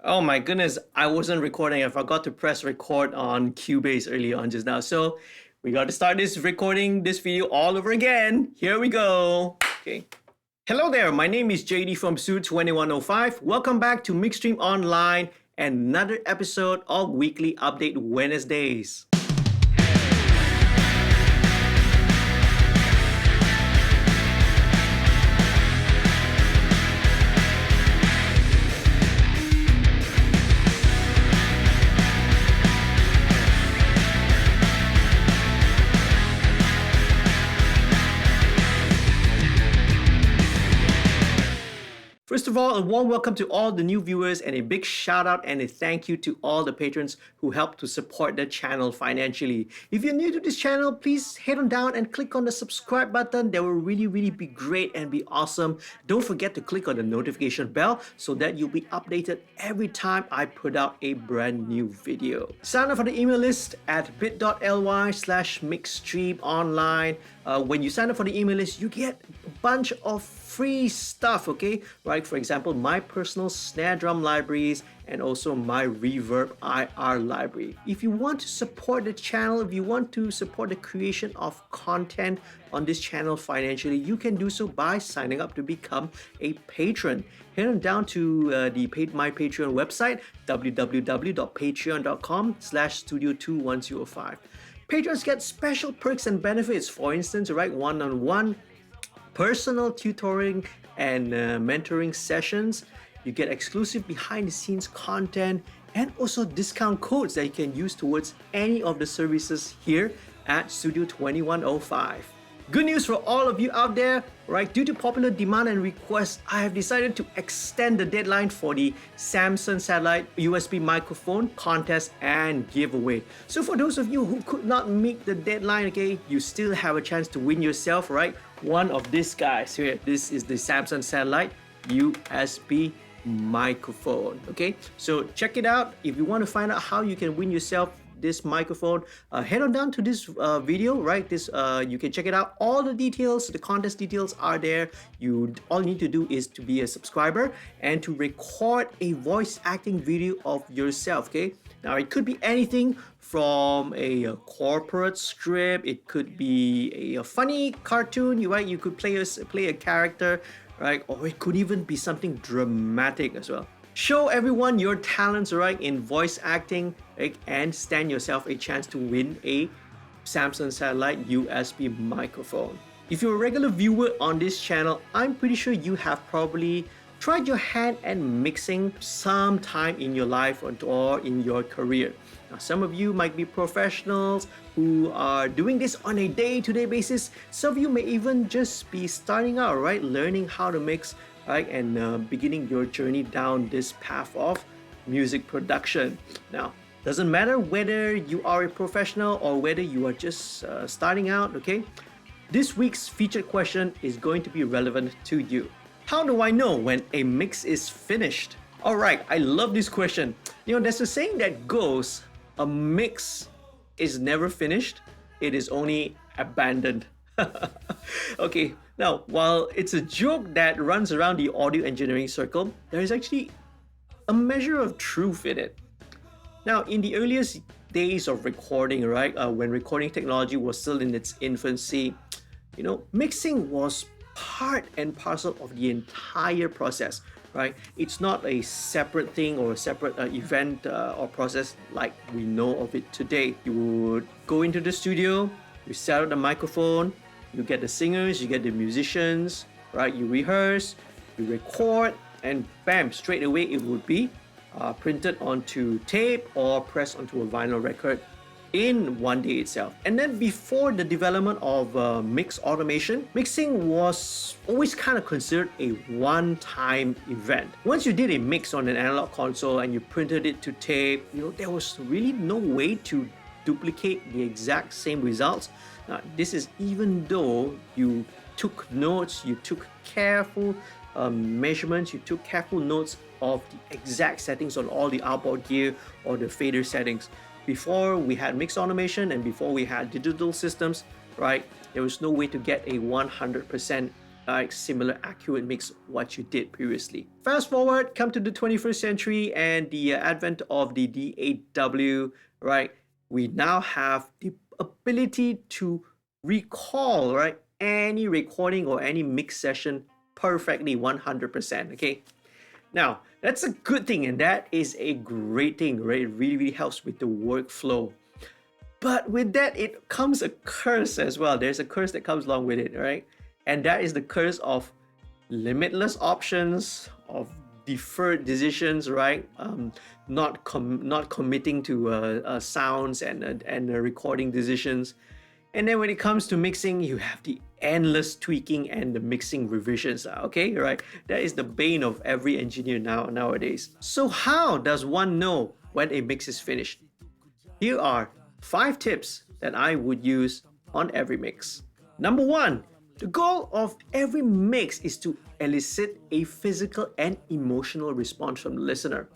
Oh my goodness, I wasn't recording. I forgot to press record on Cubase early on just now. So we got to start this video all over again. Here we go. Okay. Hello there. My name is JD from Suit 2105. Welcome back to MixStream Online and another episode of Weekly Update Wednesdays. First of all, a warm welcome to all the new viewers and a big shout out and a thank you to all the patrons who help to support the channel financially. If you're new to this channel, please head on down and click on the subscribe button. That will really be great and be awesome. Don't forget to click on the notification bell so that you'll be updated every time I put out a brand new video. Sign up for the email list at bit.ly/mixstreamonline. When you sign up for the email list, you get a bunch of free stuff, okay? Right, for example, my personal snare drum libraries and also my reverb IR library. If you want to support the channel, if you want to support the creation of content on this channel financially, you can do so by signing up to become a patron. Head on down to my Patreon website, www.patreon.com/studio21005. Patrons get special perks and benefits. For instance, right, one-on-one personal tutoring and mentoring sessions. You get exclusive behind the scenes content and also discount codes that you can use towards any of the services here at Studio 2105. Good news for all of you out there, right? Due to popular demand and request, I have decided to extend the deadline for the Samsung Satellite USB microphone contest and giveaway. So for those of you who could not meet the deadline, okay, you still have a chance to win yourself, right? One of these guys here. This is the Samsung Satellite USB microphone, okay? So check it out. If you want to find out how you can win yourself this microphone, head on down to this video, right? You can check it out. All the details, the contest details are there. All you need to do is to be a subscriber and to record a voice acting video of yourself, okay? Now it could be anything from a corporate script, it could be a funny cartoon, right? You could play a character, right? Or it could even be something dramatic as well. Show everyone your talents, right, in voice acting, right, and stand yourself a chance to win a Samsung Satellite USB microphone. If you're a regular viewer on this channel, I'm pretty sure you have probably tried your hand at mixing sometime in your life or in your career. Now, some of you might be professionals who are doing this on a day-to-day basis. Some of you may even just be starting out, right, learning how to mix, right, and beginning your journey down this path of music production. Now, doesn't matter whether you are a professional or whether you are just starting out, okay? This week's featured question is going to be relevant to you. How do I know when a mix is finished? All right, I love this question. You know, there's a saying that goes, a mix is never finished, it is only abandoned. Okay, now, while it's a joke that runs around the audio engineering circle, there is actually a measure of truth in it. Now, in the earliest days of recording, right, when recording technology was still in its infancy, you know, mixing was part and parcel of the entire process, right? It's not a separate thing or a separate event or process like we know of it today. You would go into the studio, you set up the microphone, you get the singers, you get the musicians, right? You rehearse, you record, and bam, straight away it would be printed onto tape or pressed onto a vinyl record in one day itself. And then before the development of mix automation, mixing was always kind of considered a one-time event. Once you did a mix on an analog console and you printed it to tape, you know, there was really no way to duplicate the exact same results. Now, this is even though you took notes, you took careful measurements, you took careful notes of the exact settings on all the outboard gear or the fader settings. Before we had mix automation and before we had digital systems, right, there was no way to get a 100% like similar accurate mix what you did previously. Fast forward, come to the 21st century and the advent of the D8W, right? We now have the ability to recall, right, any recording or any mix session perfectly 100%, okay? Now, that's a good thing and that is a great thing, right? It really, really helps with the workflow. But with that, it comes a curse as well. There's a curse that comes along with it, right? And that is the curse of limitless options, of deferred decisions, right? Not committing to sounds and recording decisions. And then when it comes to mixing, you have the endless tweaking and the mixing revisions. Okay, right? That is the bane of every engineer nowadays. So how does one know when a mix is finished? Here are 5 tips that I would use on every mix. Number 1, the goal of every mix is to elicit a physical and emotional response from the listener,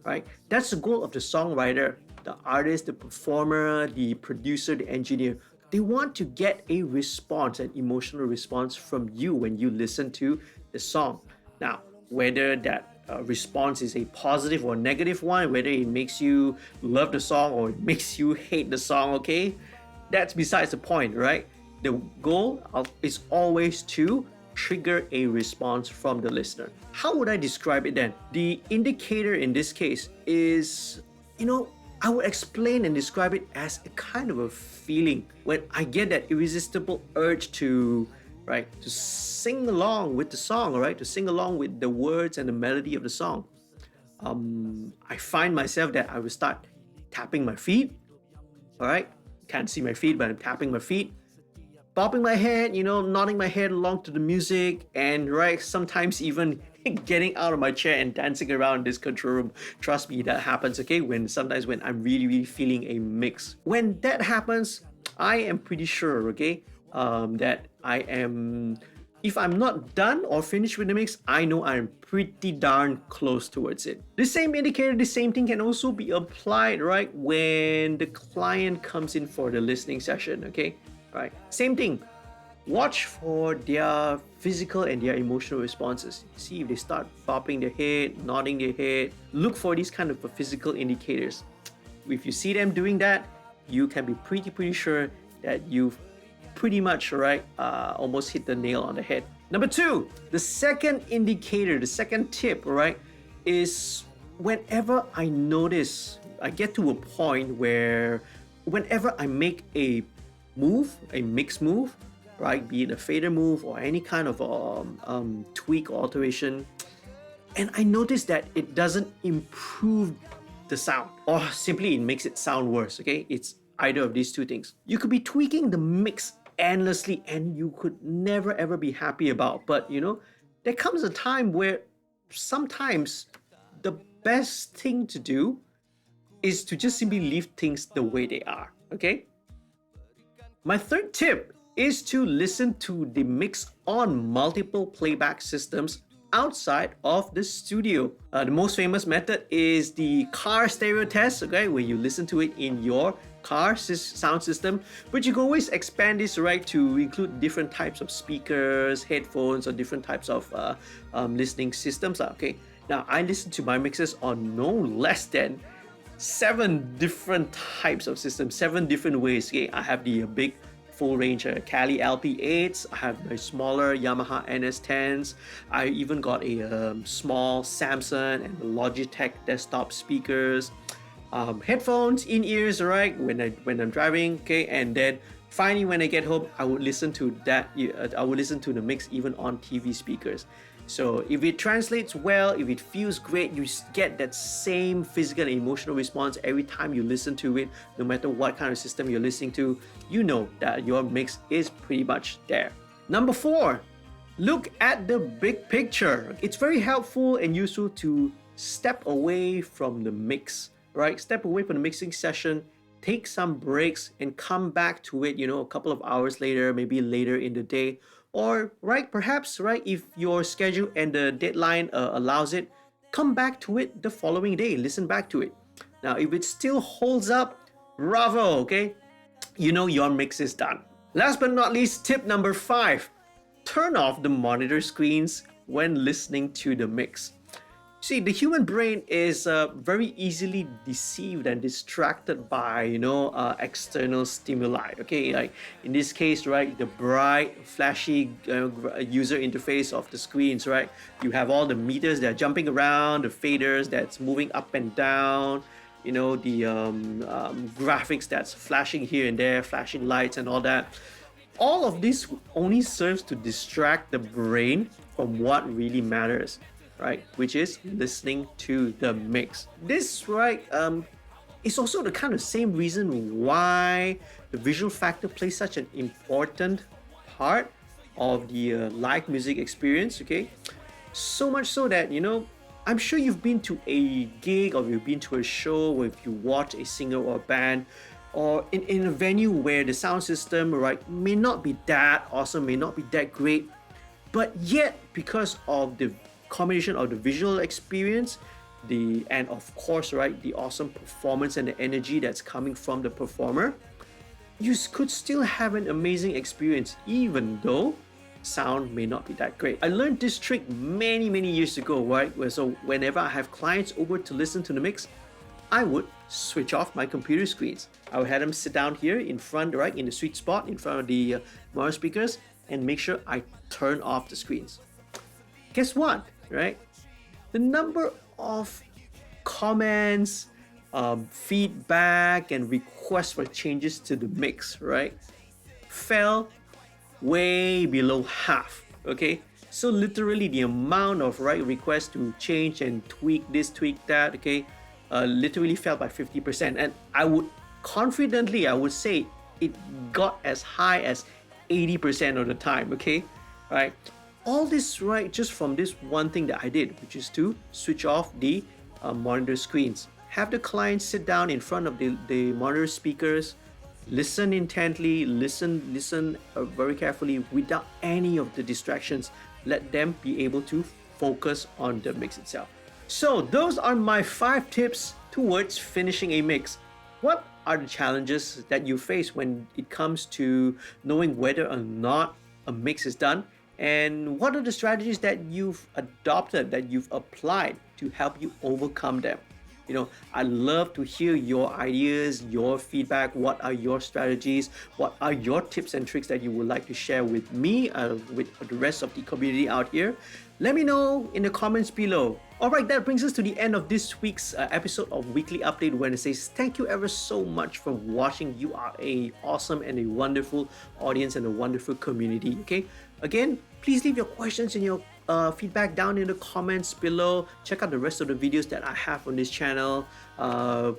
right? That's the goal of the songwriter, the artist, the performer, the producer, the engineer. They want to get a response, an emotional response from you when you listen to the song. Now, whether that response is a positive or negative one, whether it makes you love the song or it makes you hate the song, okay? That's besides the point, right? The goal is always to trigger a response from the listener. How would I describe it then? The indicator in this case is, I would explain and describe it as a kind of a feeling when I get that irresistible urge to sing along with the song, right? To sing along with the words and the melody of the song. I find myself that I will start tapping my feet, all right? Can't see my feet, but I'm tapping my feet, bobbing my head, nodding my head along to the music, and sometimes even getting out of my chair and dancing around this control room. Trust me, that happens, okay? Sometimes when I'm really, really feeling a mix. When that happens, I am pretty sure, okay, that I am, if I'm not done or finished with the mix, I know I'm pretty darn close towards it. The same indicator, the same thing can also be applied, right, when the client comes in for the listening session, okay? Right, same thing. Watch for their physical and their emotional responses. See if they start bopping their head, nodding their head. Look for these kind of physical indicators. If you see them doing that, you can be pretty sure that you've pretty much almost hit the nail on the head. Number 2, the second indicator, the second tip, is whenever I notice, I get to a point where whenever I make a mix move, right, be it a fader move or any kind of tweak or alteration, and I notice that it doesn't improve the sound or simply it makes it sound worse, okay? It's either of these two things. You could be tweaking the mix endlessly and you could never ever be happy about, but there comes a time where sometimes the best thing to do is to just simply leave things the way they are, okay? My third tip is to listen to the mix on multiple playback systems outside of the studio. The most famous method is the car stereo test, okay, where you listen to it in your car sound system, but you can always expand this, right, to include different types of speakers, headphones, or different types of listening systems, okay? Now, I listen to my mixes on no less than 7 different types of systems, 7 different ways. Okay, I have the big full range Cali LP8s, I have my smaller Yamaha NS10s, I even got a small Samsung and Logitech desktop speakers, headphones, in-ears, right, when I'm driving, okay, and then finally when I get home, I would listen to that, I would listen to the mix even on TV speakers. So if it translates well, if it feels great, you get that same physical and emotional response every time you listen to it, no matter what kind of system you're listening to, you know that your mix is pretty much there. Number 4, look at the big picture. It's very helpful and useful to step away from the mix, right? Step away from the mixing session, take some breaks and come back to it, a couple of hours later, maybe later in the day. Or, perhaps, if your schedule and the deadline allows it, come back to it the following day, listen back to it. Now, if it still holds up, bravo, okay? Your mix is done. Last but not least, tip number 5. turn off the monitor screens when listening to the mix. See, the human brain is very easily deceived and distracted by, external stimuli. Okay, like in this case, right, the bright, flashy user interface of the screens, right? You have all the meters that are jumping around, the faders that's moving up and down, the graphics that's flashing here and there, flashing lights and all that. All of this only serves to distract the brain from what really matters, right? Which is listening to the mix. This, right, is also the kind of same reason why the visual factor plays such an important part of the live music experience, okay? So much so that, I'm sure you've been to a gig or you've been to a show where you watch a singer or a band or in a venue where the sound system, right, may not be that awesome, may not be that great, but yet because of the combination of the visual experience, and of course, right, the awesome performance and the energy that's coming from the performer, you could still have an amazing experience even though sound may not be that great. I learned this trick many years ago, right? So whenever I have clients over to listen to the mix, I would switch off my computer screens. I would have them sit down here in front, right, in the sweet spot in front of the mono speakers, and make sure I turn off the screens. Guess what, right? The number of comments, feedback, and requests for changes to the mix, right, fell way below half. Okay, so literally the amount of requests to change and tweak this, tweak that, okay, literally fell by 50%. And I would confidently, I would say it got as high as 80% of the time. Okay, right? All this, right, just from this one thing that I did, which is to switch off the monitor screens. Have the client sit down in front of the monitor speakers, listen intently, listen very carefully without any of the distractions. Let them be able to focus on the mix itself. So those are my 5 tips towards finishing a mix. What are the challenges that you face when it comes to knowing whether or not a mix is done? And what are the strategies that you've adopted, that you've applied to help you overcome them? I'd love to hear your ideas, your feedback. What are your strategies? What are your tips and tricks that you would like to share with me, with the rest of the community out here? Let me know in the comments below. Alright, that brings us to the end of this week's episode of Weekly Update Wednesdays. Thank you ever so much for watching. You are a awesome and a wonderful audience and a wonderful community, okay? Again, please leave your questions and your feedback down in the comments below. Check out the rest of the videos that I have on this channel.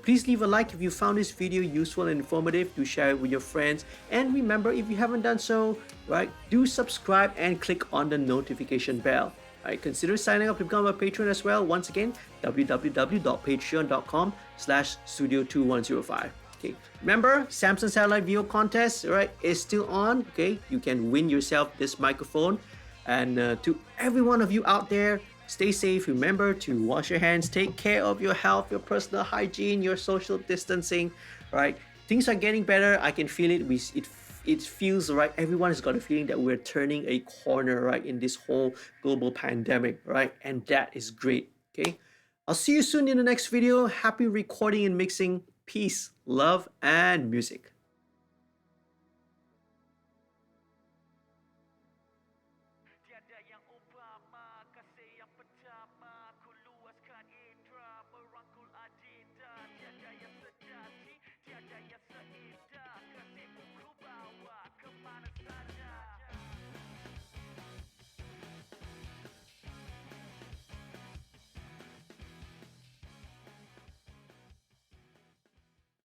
Please leave a like if you found this video useful and informative. Do share it with your friends. And remember, if you haven't done so, right, do subscribe and click on the notification bell. Right, consider signing up to become a patron as well. Once again, www.patreon.com/studio2105. Okay, remember, Samsung Satellite Video Contest, right, is still on. Okay, you can win yourself this microphone. And to every one of you out there, stay safe. Remember to wash your hands, take care of your health, your personal hygiene, your social distancing. Right, things are getting better. I can feel it. It feels right. Everyone has got a feeling that we're turning a corner, right, in this whole global pandemic, right? And that is great. Okay, I'll see you soon in the next video. Happy recording and mixing. Peace, love, and music.